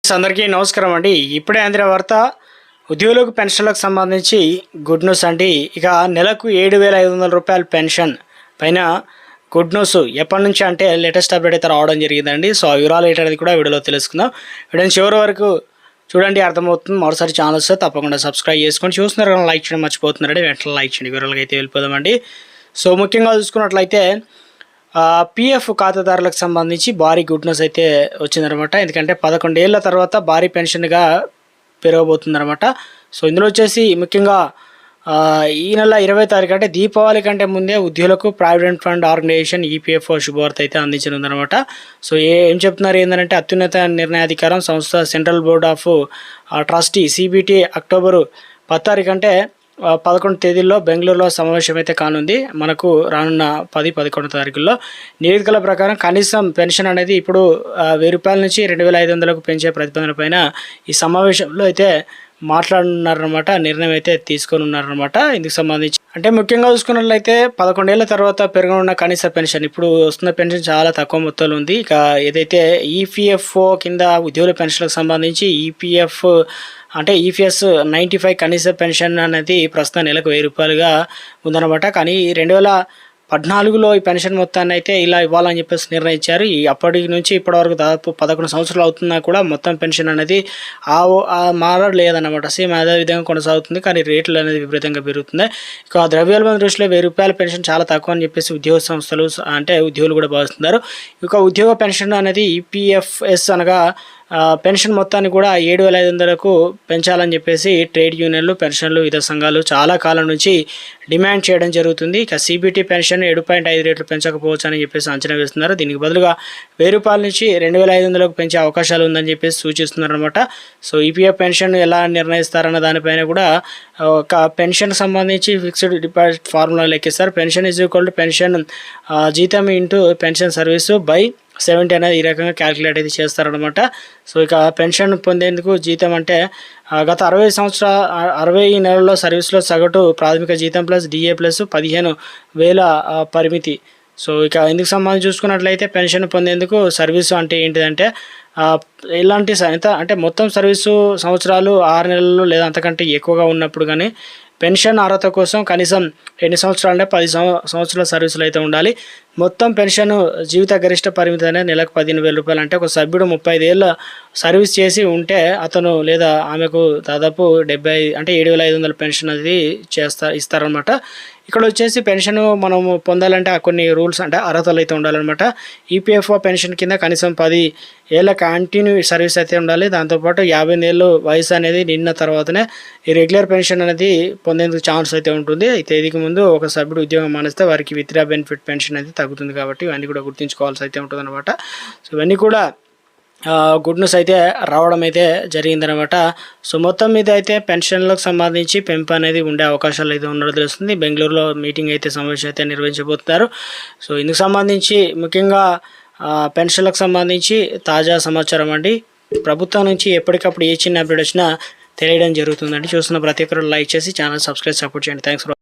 అందరికీ నమస్కారం అండి. ఇప్పుడే అందిన వార్త ఉద్యోగులకు పెన్షన్లకు సంబంధించి గుడ్ న్యూస్ అండి. ఇక నెలకు 7,500 రూపాయల పెన్షన్ పైన గుడ్ న్యూస్ ఎప్పటి నుంచి అంటే లేటెస్ట్ అప్డేట్ అయితే రావడం జరిగిందండి. సో ఆ వివరాలు ఏంటనేది కూడా వీడియోలో తెలుసుకుందాం. వీడియోని చివరి వరకు చూడండి, అర్థమవుతుంది. మరోసారి ఛానల్ వస్తే తప్పకుండా సబ్స్క్రైబ్ చేసుకొని చూస్తున్నారు కానీ లైక్ చేయడం మర్చిపోతున్నారండి. వెంటనే లైక్ చేయండి. వివరాలకు అయితే వెళ్ళిపోదామండి. సో ముఖ్యంగా చూసుకున్నట్లయితే పిఎఫ్ ఖాతాదారులకు సంబంధించి భారీ గుడ్ న్యూస్ అయితే వచ్చిందనమాట. ఎందుకంటే 11 ఏళ్ల తర్వాత భారీ పెన్షన్గా పెరగబోతుందనమాట. సో ఇందులో వచ్చేసి ముఖ్యంగా ఈ నెల 20 తారీఖు అంటే దీపావళి కంటే ముందే ఉద్యోగులకు ప్రావిడెంట్ ఫండ్ ఆర్గనైజేషన్ ఈపీఎఫ్ఓ శుభవార్త అయితే అందించనుందనమాట. సో ఏం చెప్తున్నారు ఏంటంటే అత్యున్నత నిర్ణయాధికారం సంస్థ central board of trustee CBT October 10 తారీఖు అంటే 11 తేదీల్లో బెంగళూరులో సమావేశం అయితే కానుంది. మనకు రానున్న 10-11 తారీఖుల్లో నివేదికల ప్రకారం కనీసం పెన్షన్ అనేది ఇప్పుడు 1000 రూపాయల నుంచి 2,500కు పెంచే ప్రతిపాదన పైన ఈ సమావేశంలో అయితే మాట్లాడున్నారనమాట. నిర్ణయం అయితే తీసుకొని ఉన్నారనమాట. ఇందుకు సంబంధించి అంటే ముఖ్యంగా చూసుకున్నట్లయితే 11 ఏళ్ల తర్వాత పెరగనున్న కనీస పెన్షన్, ఇప్పుడు వస్తున్న పెన్షన్ చాలా తక్కువ మొత్తంలో ఉంది. ఇక ఏదైతే ఈపీఎఫ్ఓ కింద ఉద్యోగుల పెన్షన్లకు సంబంధించి ఈపీఎఫ్ అంటే ఈపీఎస్ 95 కనీస పెన్షన్ అనేది ప్రస్తుతం నెలకు 1000 రూపాయలుగా ఉందన్నమాట. కానీ 2014లో ఈ పెన్షన్ మొత్తాన్ని అయితే ఇలా ఇవ్వాలని చెప్పేసి నిర్ణయించారు. అప్పటి నుంచి ఇప్పటివరకు దాదాపు 11 సంవత్సరాలు అవుతున్నా కూడా మొత్తం పెన్షన్ అనేది మారలేదన్నమాట. సేమ్ అదే విధంగా కొనసాగుతుంది. కానీ రేట్లు అనేది విపరీతంగా పెరుగుతుంది. ఇక ద్రవ్యోల్బణ దృష్టిలో 1000 రూపాయల పెన్షన్ చాలా తక్కువ అని చెప్పేసి ఉద్యోగ సంస్థలు అంటే ఉద్యోగులు కూడా భావిస్తున్నారు. ఇక ఉద్యోగ పెన్షన్ అనేది ఈపీఎఫ్ఎస్ అనగా పెన్షన్ మొత్తాన్ని కూడా 7,500కు పెంచాలని చెప్పేసి ట్రేడ్ యూనియన్లు, పెన్షన్లు, వివిధ సంఘాలు చాలా కాలం నుంచి డిమాండ్ చేయడం జరుగుతుంది. ఇక సిబిటి పెన్షన్ 7.5 రేట్లు పెంచకపోవచ్చు అని చెప్పేసి అంచనా వేస్తున్నారు. దీనికి బదులుగా 1000 రూపాయల నుంచి 2,500కు పెంచే అవకాశాలు ఉందని చెప్పేసి సూచిస్తున్నారు అనమాట. సో ఈపీఎఫ్ పెన్షన్ ఎలా నిర్ణయిస్తారన్న దానిపైన కూడా ఒక పెన్షన్ సంబంధించి ఫిక్స్డ్ డిపాజిట్ ఫార్ములా లెక్కిస్తారు. Pension is equal to pension జీతం ఇంటూ పెన్షన్ సర్వీసు బై 70 అనేది ఈ రకంగా క్యాలిక్యులేట్ అయితే చేస్తారనమాట. సో ఇక పెన్షన్ పొందేందుకు జీతం అంటే గత 60 నెలల్లో సర్వీస్లో సగటు ప్రాథమిక జీతం ప్లస్ డిఏ ప్లస్ 15,000 పరిమితి. సో ఇక ఇందుకు సంబంధించి చూసుకున్నట్లయితే పెన్షన్ పొందేందుకు సర్వీసు అంటే ఏంటిదంటే ఇలాంటి ఎంత అంటే మొత్తం సర్వీసు సంవత్సరాలు 6 నెలలు లేదా అంతకంటే ఎక్కువగా ఉన్నప్పుడు కానీ పెన్షన్ అర్హత కోసం కనీసం ఎన్ని సంవత్సరాలు అంటే 10 సంవత్సరాల సర్వీసులు అయితే ఉండాలి. మొత్తం పెన్షన్ జీవిత గరిష్ట పరిమితి అనేది నెలకు 15,000 రూపాయలు. అంటే ఒక సభ్యుడు 35 ఏళ్ళ సర్వీస్ చేసి ఉంటే అతను లేదా ఆమెకు దాదాపు 70 అంటే 7,500 పెన్షన్ అనేది ఇస్తారనమాట. ఇక్కడ వచ్చేసి పెన్షన్ మనము పొందాలంటే కొన్ని రూల్స్ అంటే అర్హతలు అయితే ఉండాలన్నమాట. ఈపీఎఫ్ఓ పెన్షన్ కింద కనీసం 10 ఏళ్ళ కంటిన్యూ సర్వీస్ అయితే ఉండాలి. దాంతోపాటు 58 ఏళ్ళు వయసు అనేది నిన్న తర్వాతనే ఈ రెగ్యులర్ పెన్షన్ అనేది పొందేందుకు ఛాన్స్ అయితే ఉంటుంది. ఈ తేదీకి ముందు ఒక సభ్యుడు ఉద్యోగం మానేస్తే వారికి విత్డ్రా బెనిఫిట్ పెన్షన్ అయితే తగ్గుతుంది. కాబట్టి ఇవన్నీ కూడా గుర్తుంచుకోవాల్సి అయితే ఉంటుంది అనమాట. సో ఇవన్నీ కూడా గుడ్ న్యూస్ అయితే రావడం అయితే జరిగిందనమాట. సో మొత్తం మీద అయితే పెన్షన్లకు సంబంధించి పెంపు అనేది ఉండే అవకాశాలు అయితే ఉన్నట్టు తెలుస్తుంది. బెంగళూరులో మీటింగ్ అయితే సమావేశం అయితే నిర్వహించబోతున్నారు. సో ఇందుకు సంబంధించి ముఖ్యంగా పెన్షన్లకు సంబంధించి తాజా సమాచారం అండి. ప్రభుత్వం నుంచి ఎప్పటికప్పుడు ఏ చిన్న అప్డేట్ వచ్చినా తెలియడం జరుగుతుందండి. చూస్తున్న ప్రతి ఒక్కరు లైక్ చేసి ఛానల్ సబ్స్క్రైబ్ సపోర్ట్ చేయండి. Thanks for